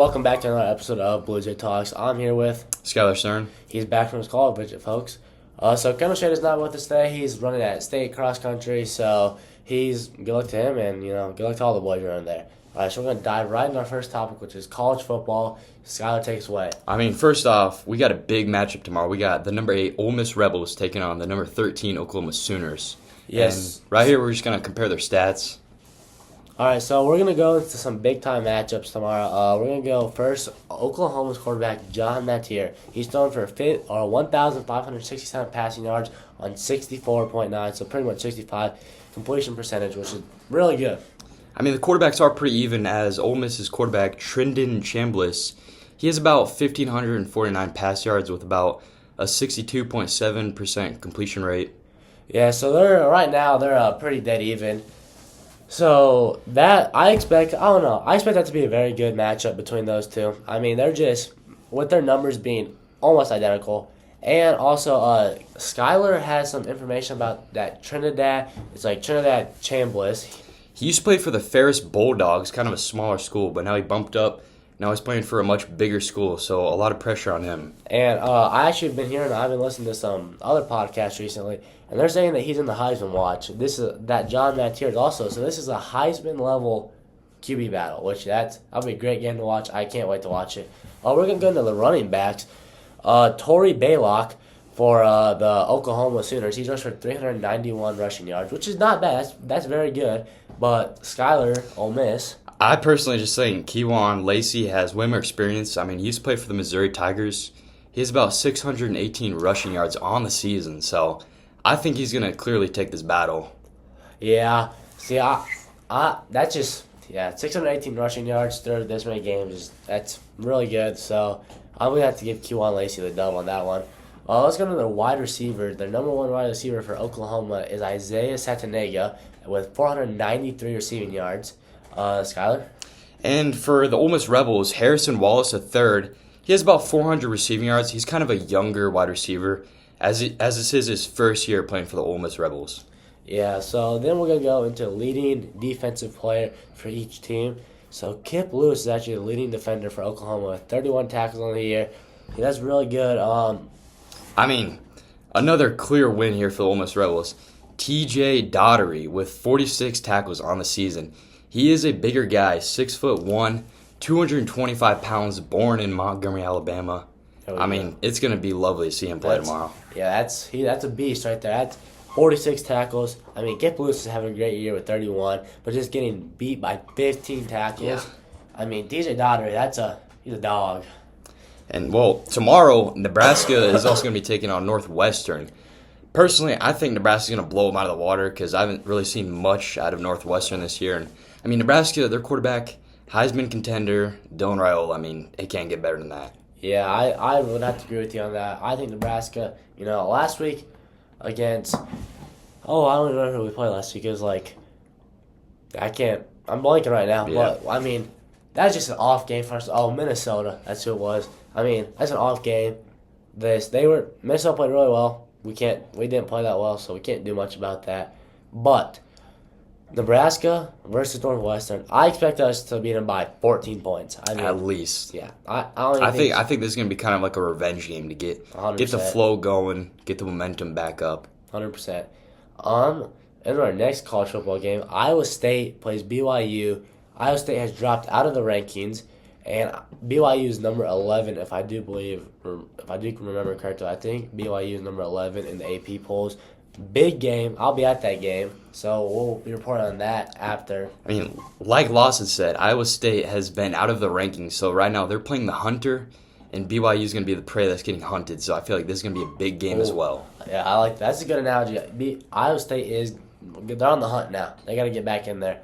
welcome back to another episode of Bluejay Talks. I'm here with Skylar Stern. He's back from his college visit, folks. So Kendall Shade is not with us today. He's running at state cross country, so good luck to him, and good luck to all the boys around there. All right, so we're going to dive right into our first topic, which is college football. Skylar, take us away. First off, we got a big matchup tomorrow. We got the number 8 Ole Miss Rebels taking on the number 13 Oklahoma Sooners. Yes. And right here, we're just going to compare their stats. All right, so we're going to go into some big-time matchups tomorrow. We're going to go first, Oklahoma's quarterback, John Matier. He's thrown for 1,567 passing yards on 64.9, so pretty much 65 completion percentage, which is really good. The quarterbacks are pretty even, as Ole Miss's quarterback, Trendon Chambliss, he has about 1,549 pass yards with about a 62.7% completion rate. Yeah, so they're pretty dead even. So I expect that to be a very good matchup between those two. They're just, with their numbers being almost identical. And also, Skylar has some information about that Trinidad. It's like Trinidad Chambliss. He used to play for the Ferris Bulldogs, kind of a smaller school, but now he bumped up. Now he's playing for a much bigger school, so a lot of pressure on him. And I've been listening to some other podcasts recently, and they're saying that he's in the Heisman watch. That John Matier is also, so this is a Heisman level QB battle, which that'll be a great game to watch. I can't wait to watch it. We're gonna go into the running backs. Torrey Baylock for the Oklahoma Sooners. He rushed for 391 rushing yards, which is not bad. That's very good. But Skylar, Ole Miss. I personally just think Kewan Lacey has way more experience. He used to play for the Missouri Tigers. He has about 618 rushing yards on the season, so I think he's going to clearly take this battle. Yeah. See, that's just 618 rushing yards through this many games. That's really good. So I'm going to have to give Kewan Lacey the dub on that one. Let's go to the wide receiver. The number one wide receiver for Oklahoma is Isaiah Satanega with 493 receiving yards. Skylar? And for the Ole Miss Rebels, Harrison Wallace III, he has about 400 receiving yards. He's kind of a younger wide receiver, as this is his first year playing for the Ole Miss Rebels. Yeah, so then we're going to go into leading defensive player for each team. So Kip Lewis is actually the leading defender for Oklahoma with 31 tackles on the year. That's really good. Another clear win here for the Ole Miss Rebels. TJ Daugherty with 46 tackles on the season. He is a bigger guy, 6'1", 225 pounds, born in Montgomery, Alabama. It's going to be lovely to see him play tomorrow. Yeah, that's a beast right there. That's 46 tackles. Kip Lewis is having a great year with 31, but just getting beat by 15 tackles. Yeah. TJ Daugherty, he's a dog. And, tomorrow, Nebraska is also going to be taking on Northwestern. Personally, I think Nebraska's going to blow them out of the water because I haven't really seen much out of Northwestern this year. And Nebraska, their quarterback, Heisman contender, Dylan Raiola, it can't get better than that. Yeah, I would have to agree with you on that. I think Nebraska, last week against, I don't even remember who we played last week. It was I'm blanking right now. Yeah. But, that's just an off game for us. Minnesota, that's who it was. That's an off game. Minnesota played really well. We didn't play that well, so we can't do much about that. But Nebraska versus Northwestern, I expect us to beat them by 14 points. At least. Yeah. I think this is going to be kind of like a revenge game to get the flow going, get the momentum back up. 100%. In our next college football game, Iowa State plays BYU. Iowa State has dropped out of the rankings, and BYU is number 11, if I do remember correctly. I think BYU is number 11 in the AP polls. Big game. I'll be at that game, so we'll be reporting on that after. Like Lawson said, Iowa State has been out of the rankings, so right now they're playing the hunter, and BYU is going to be the prey that's getting hunted, so I feel like this is going to be a big game as well. Yeah, I like that. That's a good analogy. Iowa State they're on the hunt now. They got to get back in there.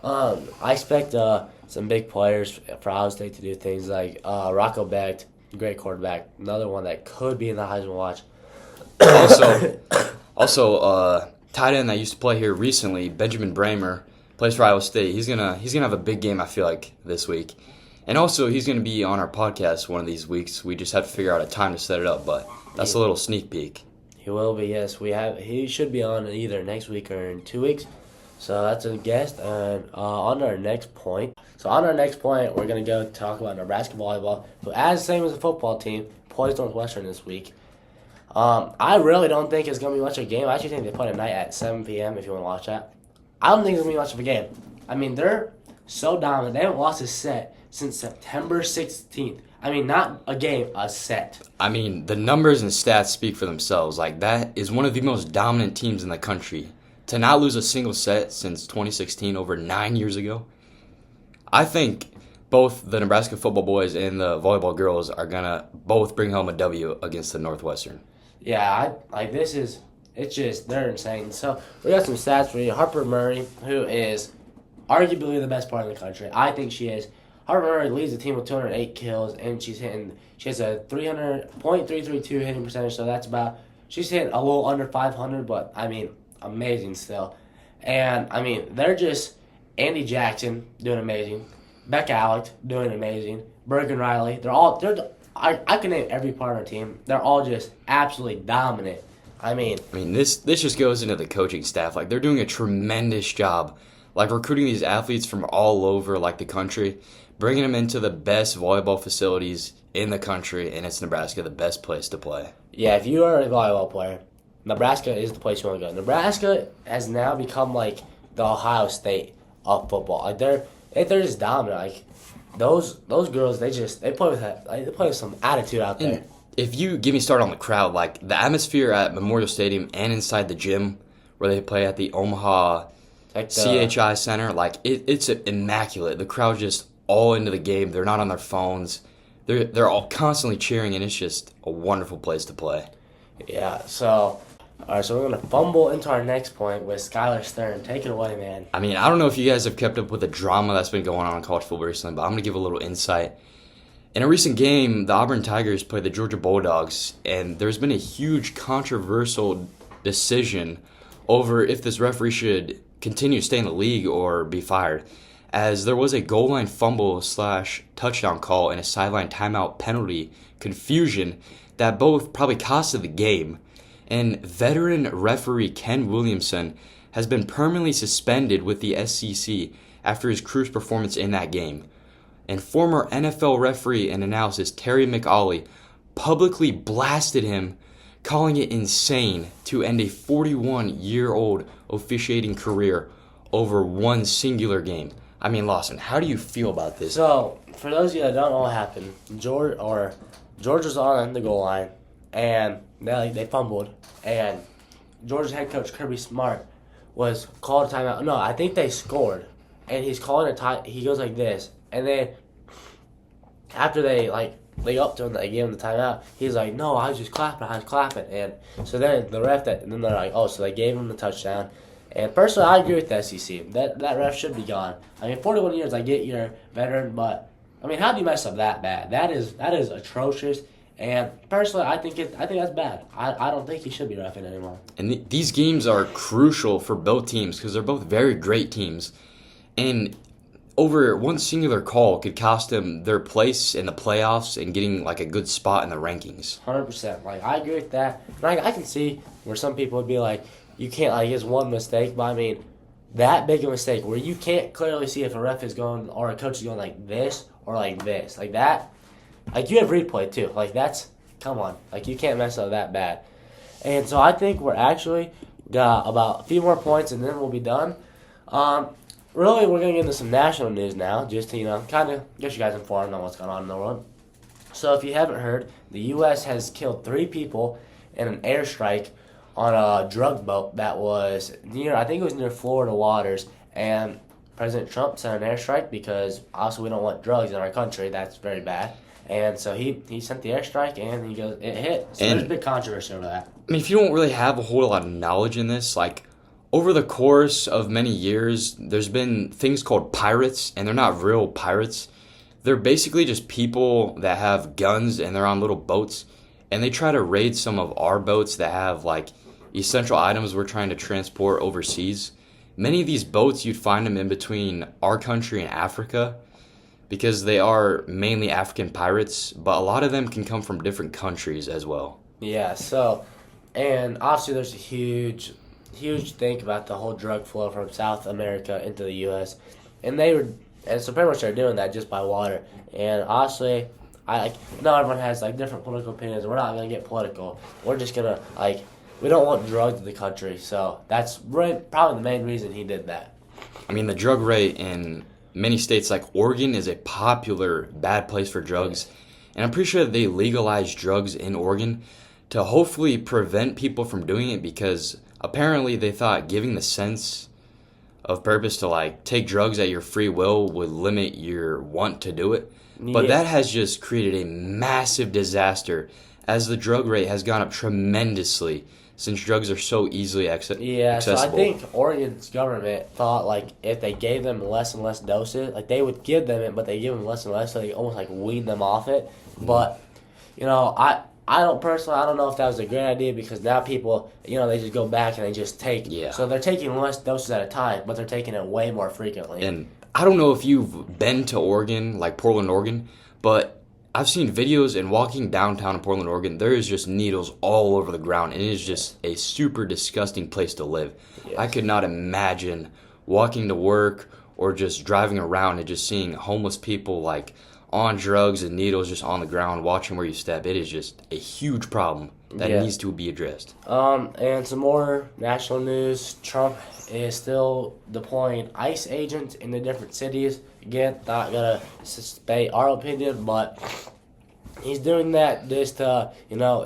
I expect some big players for Iowa State to do things like Rocco Becht, great quarterback, another one that could be in the Heisman watch. Also, tight end that used to play here recently, Benjamin Bramer, plays for Iowa State. He's gonna have a big game, I feel like, this week. And also, he's gonna be on our podcast one of these weeks. We just have to figure out a time to set it up, but that's a little sneak peek. He will be, yes. He should be on either next week or in 2 weeks. So that's a guest. And on our next point. So on our next point, we're going to go talk about Nebraska volleyball, who, as same as the football team, plays Northwestern this week. I really don't think it's going to be much of a game. I actually think they play tonight at 7 p.m. if you want to watch that. I don't think it's going to be much of a game. I mean, they're so dominant. They haven't lost a set since September 16th. I mean, not a game, a set. I mean, the numbers and stats speak for themselves. Like, that is one of the most dominant teams in the country. To not lose a single set since 2016, over 9 years ago, I think both the Nebraska football boys and the volleyball girls are going to both bring home a W against the Northwestern. Yeah, they're insane. So, we got some stats for you. Harper Murray, who is arguably the best player in the country. I think she is. Harper Murray leads the team with 208 kills, and she has a 300.332 hitting percentage, so she's hitting a little under 500, but, I mean, amazing still. And, I mean, they're just Andy Jackson doing amazing, Becca Alec doing amazing, Bergen Riley. I can name every part of our team. They're all just absolutely dominant. I mean, this just goes into the coaching staff. Like, they're doing a tremendous job, like, recruiting these athletes from all over, like, the country, bringing them into the best volleyball facilities in the country, and it's Nebraska, the best place to play. Yeah, if you are a volleyball player, Nebraska is the place you want to go. Nebraska has now become like the Ohio State of football. Like they're just dominant. Like those girls, they play with some attitude out there. And if you give me start on the crowd, like the atmosphere at Memorial Stadium and inside the gym where they play at the Omaha CHI Center, like it's immaculate. The crowd's just all into the game. They're not on their phones. They're all constantly cheering, and it's just a wonderful place to play. Yeah. So. All right, so we're going to fumble into our next point with Skylar Stern. Take it away, man. I mean, I don't know if you guys have kept up with the drama that's been going on in college football recently, but I'm going to give a little insight. In a recent game, the Auburn Tigers played the Georgia Bulldogs, and there's been a huge controversial decision over if this referee should continue to stay in the league or be fired, as there was a goal line fumble / touchdown call and a sideline timeout penalty confusion that both probably costed the game. And veteran referee Ken Williamson has been permanently suspended with the SEC after his crew's performance in that game. And former NFL referee and analyst Terry McAuley publicly blasted him, calling it insane to end a 41-year-old officiating career over one singular game. I mean, Lawson, how do you feel about this? So, for those of you that don't know what happened, George was on the goal line, and they fumbled, and Georgia's head coach Kirby Smart was called a timeout. No, I think they scored, and he's calling a time. He goes like this, and then after they upped him, they gave him the timeout. He's like, "No, I was just clapping, and so then the ref and then they're like, "Oh, so they gave him the touchdown." And personally, I agree with the SEC. That ref should be gone. I mean, 41 years, I get you're a veteran, but I mean, how do you mess up that bad? That is atrocious. And personally, I think that's bad. I don't think he should be reffing anymore. And these games are crucial for both teams because they're both very great teams. And over one singular call could cost them their place in the playoffs and getting like a good spot in the rankings. 100%. Like, I agree with that. And I can see where some people would be like, you can't, like, it's one mistake. But, I mean, that big a mistake where you can't clearly see if a ref is going or a coach is going like this or like this. Like, that. Like, you have replay, too. Like, come on. Like, you can't mess up that bad. And so I think we're actually got about a few more points, and then we'll be done. Really, we're going to get into some national news now, just to, kind of get you guys informed on what's going on in the world. So if you haven't heard, the U.S. has killed 3 people in an airstrike on a drug boat that was I think it was near Florida waters, and President Trump sent an airstrike because, also, we don't want drugs in our country. That's very bad. And so he sent the airstrike, and it hit. So there's a big controversy over that. I mean, if you don't really have a whole lot of knowledge in this, like, over the course of many years, there's been things called pirates, and they're not real pirates. They're basically just people that have guns, and they're on little boats, and they try to raid some of our boats that have, like, essential items we're trying to transport overseas. Many of these boats, you'd find them in between our country and Africa, because they are mainly African pirates, but a lot of them can come from different countries as well. Yeah, so, and obviously there's a huge huge thing about the whole drug flow from South America into the U.S. And so pretty much they're doing that just by water. And honestly, I know everyone has like different political opinions. We're not gonna get political. We're just gonna we don't want drugs in the country. So that's probably the main reason he did that. I mean, the drug rate in many states like Oregon is a popular bad place for drugs. And I'm pretty sure that they legalized drugs in Oregon to hopefully prevent people from doing it, because apparently they thought giving the sense of purpose to take drugs at your free will would limit your want to do it. But that has just created a massive disaster, as the drug rate has gone up tremendously since drugs are so easily accessible. Yeah, so I think Oregon's government thought if they gave them less and less doses, they would give them it, but they give them less and less, so they almost wean them off it. But I don't know if that was a great idea, because now people, they just go back and they just take. Yeah. So they're taking less doses at a time, but they're taking it way more frequently. And I don't know if you've been to Oregon, like Portland, Oregon, but I've seen videos, and walking downtown in Portland, Oregon, there is just needles all over the ground, and it is just a super disgusting place to live. Yes. I could not imagine walking to work or just driving around and just seeing homeless people on drugs and needles just on the ground, watching where you step. It is just a huge problem that needs to be addressed. And some more national news. Trump is still deploying ICE agents in the different cities. Again, not gonna state our opinion, but he's doing that just to,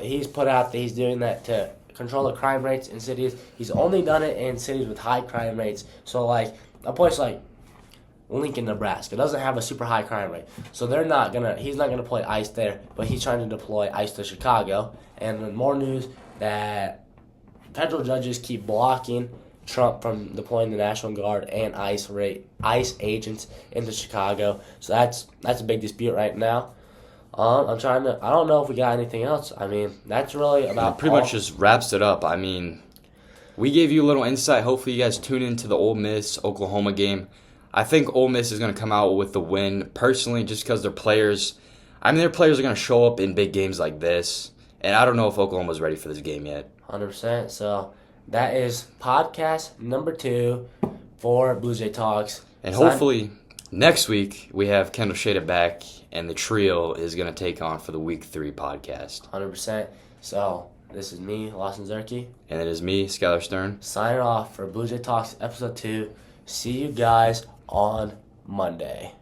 he's put out that he's doing that to control the crime rates in cities. He's only done it in cities with high crime rates. So, a place like Lincoln, Nebraska doesn't have a super high crime rate. So he's not gonna deploy ICE there, but he's trying to deploy ICE to Chicago. And then more news that federal judges keep blocking Trump from deploying the National Guard and ICE agents into Chicago. So that's a big dispute right now. I don't know if we got anything else. I mean, that's really about pretty much just wraps it up. I mean, we gave you a little insight. Hopefully you guys tune into the Ole Miss-Oklahoma game. I think Ole Miss is going to come out with the win, personally, just because their players are going to show up in big games like this. And I don't know if Oklahoma's ready for this game yet. 100%. So that is podcast number 2 for Bluejay Talks. And hopefully next week we have Kendall Shada back, and the trio is going to take on for the Week 3 podcast. 100%. So this is me, Lawson Zerke. And it is me, Skylar Stern. Signing off for Bluejay Talks episode 2. See you guys on Monday.